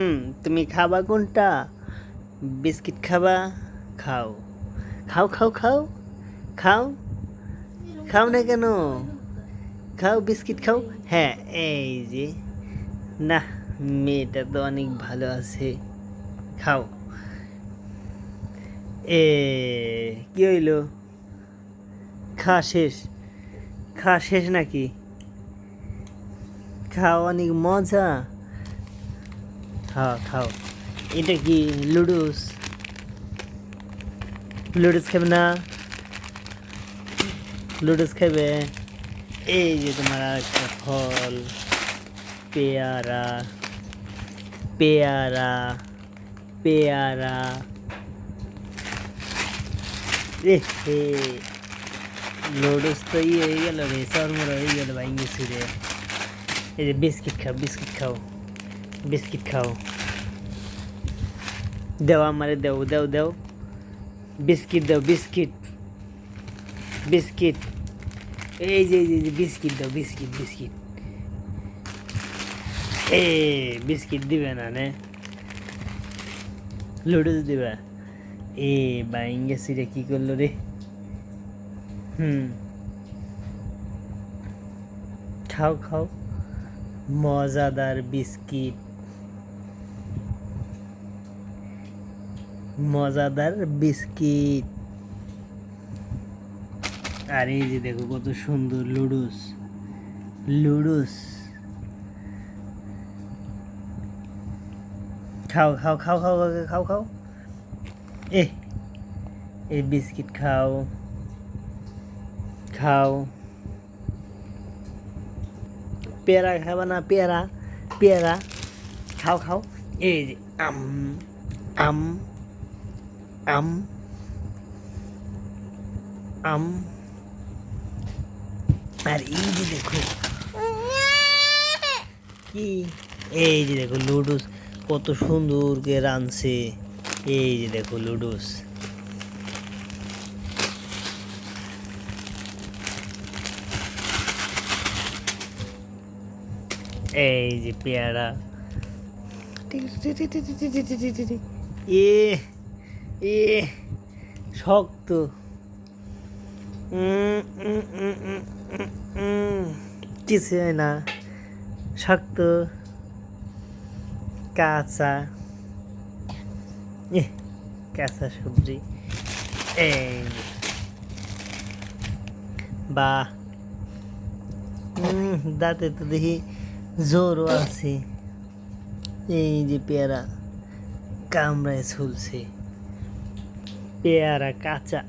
তুমি খাবা কোনটা? বিস্কিট খাবা? খাও খাও খাও খাও খাও খাও না কেন? খাও বিস্কিট খাও। হ্যাঁ, এই যে না, মেয়েটা তো অনেক ভালো আছে। খাও। এ কি হইলো? খাওয়া শেষ? খাওয়া শেষ নাকি? খাও, অনেক মজা। খাও খাও। এটা কি লুডুস? লুডুস খাবে না? লুডুস খাবে? এই যে তোমার আর একটা ফল, পেয়ারা পেয়ারা পেয়ারা। এ হে, লুডুস তো হয়ে গেল রে, চরমরা হয়ে গেল ভাই, গেছি রে। এই যে বিস্কিট খাও, বিস্কিট খাও, বিস্কিট খাও। দেও আমারে, দেও দেও দেও, বিস্কিট দাও, বিস্কিট বিস্কিট। এই যে বিস্কিট দাও, বিস্কিট বিস্কিট। এ বিস্কিট দিবে না নে, লুডুস দিবা? এ বাইঙ্গে সিরে কি করলো রে? খাও খাও, মজাদার বিস্কিট, মজাদার বিস্কিট। আর এই যে দেখো কত সুন্দর লুডুস, লুডুস। খাও খাও খাও খাও খাও খাও খাও। এ এই বিস্কিট খাও, খাও। পেয়ারা খাবা না? পেয়ারা পেয়ারা খাও খাও। এই যে আম আম আম আম। আর এই যে দেখো কি, এই যে দেখো লুডুস কত সুন্দর করে রাঁধছে। এই যে দেখো লুডুস। এই যে পেয়ারা। এ এ শক্ত। কিছু হয় না, শক্ত, কাঁচা। কাঁচা সবজি। এই বাহ, দাঁতে তো দেখি জোরও আছে। এই যে পেয়ারা কামড়ায় ঝুলছে, পেয়ারা কাঁচা।